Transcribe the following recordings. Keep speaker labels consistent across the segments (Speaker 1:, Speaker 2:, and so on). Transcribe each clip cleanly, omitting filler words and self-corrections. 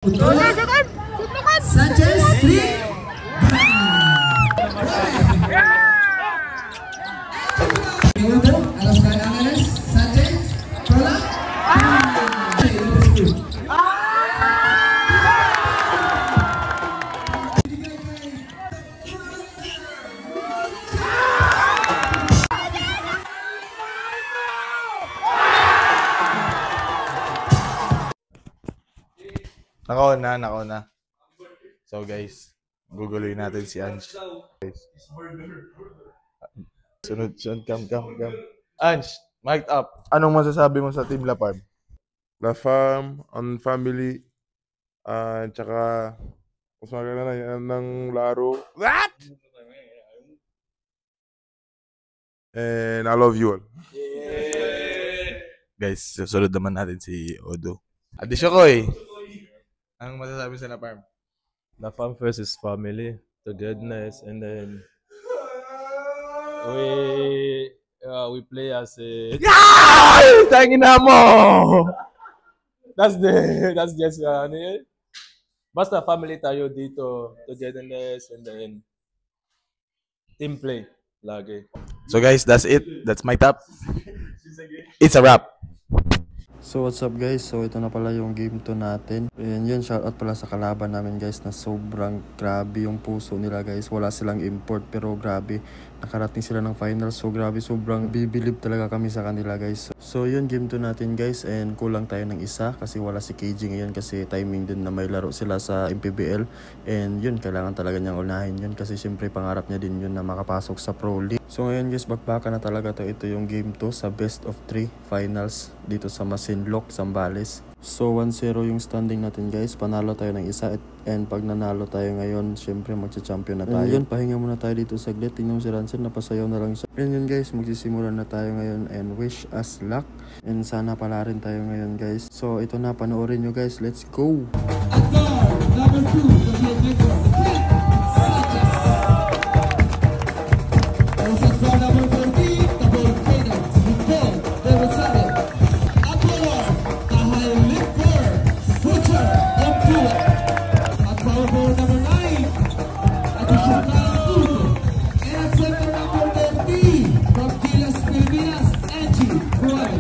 Speaker 1: Utola, Sanchez, 3. Segundo, a los Canales, Sanchez, Utola.
Speaker 2: Nako na. So guys, guguloy natin si Ange. Sunod, come. Ange, mic up. Anong masasabi mo sa Team La Farm?
Speaker 3: La Farm, on family, tsaka mas maganda na yan ng laro. What? And I love you all.
Speaker 2: Guys, susunod naman natin si Odo. Adisyo ko eh. Anong masasabi sa La Farm?
Speaker 4: La Farm first is family, togetherness, and then we play as a.
Speaker 2: Tangin na mo!
Speaker 4: That's just basta family tayo dito, togetherness, and then team play lagi.
Speaker 2: So guys, that's it. That's my top. It's a wrap.
Speaker 5: So what's up guys, so ito na pala yung game 2 natin. And yun, shoutout pala sa kalaban namin guys na sobrang grabe yung puso nila guys. Wala silang import pero grabe, nakarating sila ng finals. So grabe, sobrang bibilib talaga kami sa kanila guys. So yun, game 2 natin guys, and kulang tayo ng isa kasi wala si KG ngayon kasi timing din na may laro sila sa MPBL. And yun, kailangan talaga niyang unahin yun kasi syempre pangarap niya din yun na makapasok sa Pro League. So ngayon guys, bakbaka na talaga to. Ito yung game 2 sa best of 3 finals dito sa Masinloc, Zambales. So 1-0 yung standing natin guys. Panalo tayo ng isa and pag nanalo tayo ngayon, syempre magcha-champion na tayo. And yun, pahinga muna tayo dito saglit. Tingnan mo si Rancel, napasayaw na lang siya. And yun guys, magsisimula na tayo ngayon and wish us luck. And sana pala rin tayo ngayon guys. So ito na, panoorin nyo guys. Let's go!
Speaker 1: At guard, number 2, the Victor, Sanchez. Also at guard number 14, the Volcano, Nicole, David Sabe. At guard, the high lifter, Butcher, Yamtua. At power forward number 9, at the Shokal Tuto. And at center number 13, from Gilas, Pilipinas, Angie Ruel.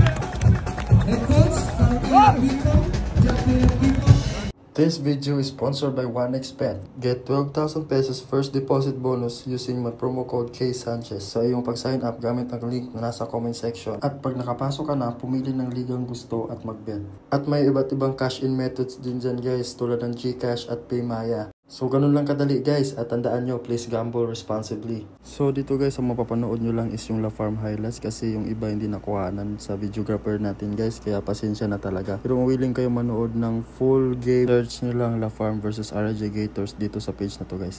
Speaker 1: Head coach, Carmela Pico, Jacqueline Pico.
Speaker 5: This video is sponsored by 1xBet. Get 12,000 pesos first deposit bonus using my promo code KSanchez sa iyong pag-sign up gamit ang link na nasa comment section. At pag nakapasok ka na, pumili ng ligang gusto at mag-bet. At may iba't ibang cash-in methods din dyan guys, tulad ng GCash at PayMaya. So ganun lang kadali guys, at tandaan nyo, please gamble responsibly. So dito guys, ang mapapanood nyo lang is yung La Farm highlights kasi yung iba hindi nakuhanan sa videographer natin guys, kaya pasensya na talaga. Pero kung willing kayo manood ng full game, search nyo lang La Farm versus RJ Gators dito sa page na to guys.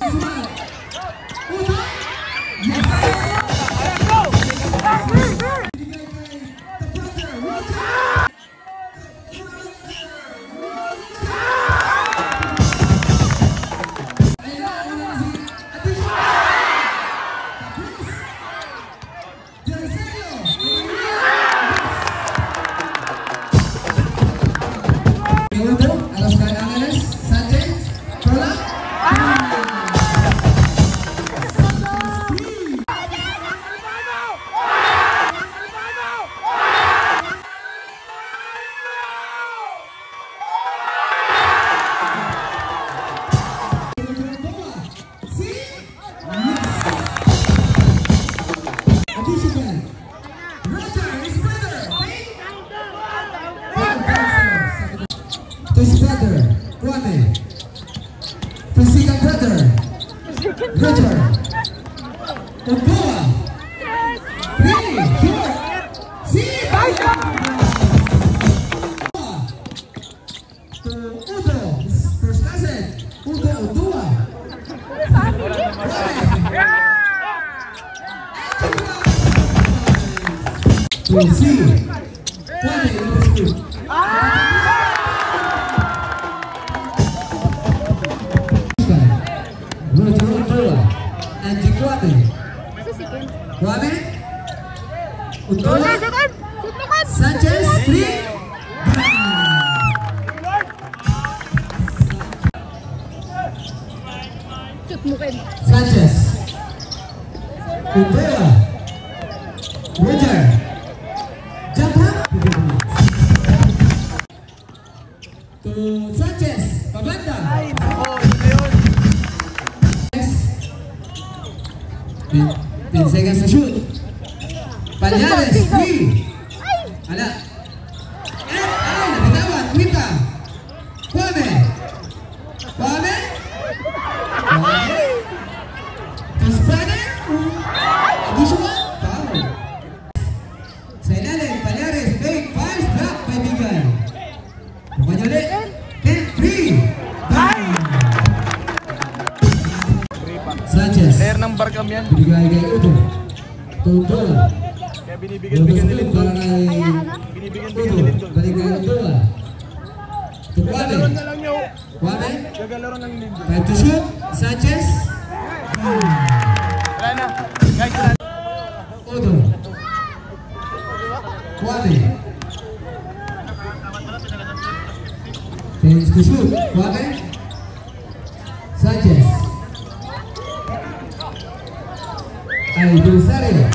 Speaker 1: Segundo, a los Canales, Sanchez, Utola. His brother, Juane. To second brother, Richard. Ochoa. 3, short. See. To Udo, first cousin, Udo Ochoa. To see. Juane, number 2. Juane, Utola, Sanchez, 3. Sanchez. Umbela. Roger. Jump up. To Sanchez. Pabanda. Yes. 10 seconds to shoot. Palyares. 3. Ala. Ay, nabitawan. Wita. Kwame. Kwame. Kwame. Kaspane. Additional. Foul. Sa ilalim. Palyares. Fake. Fast. Drop. Kaibigan. Bukanya ulit. 10-3. Bang. Sanchez.
Speaker 2: Player ng Barcam yan.
Speaker 1: Binigay kay Udo. Tudo.
Speaker 2: Kaya binibigyan-bigyan ni Lindon.
Speaker 1: Para kay
Speaker 2: Binibigyan-bigyan ni
Speaker 1: Udo.
Speaker 2: Lindon.
Speaker 1: Balik kay Udo. To Kwame.
Speaker 2: Gagalaron na lang niyo.
Speaker 1: Kwame.
Speaker 2: Gagalaron ng Lindon.
Speaker 1: Time to shoot. Sanchez.
Speaker 2: Wala na. Guys, wala na.
Speaker 1: Udo. Kwame. Time to shoot. Kwame. Sanchez. Ay, Dulcerio.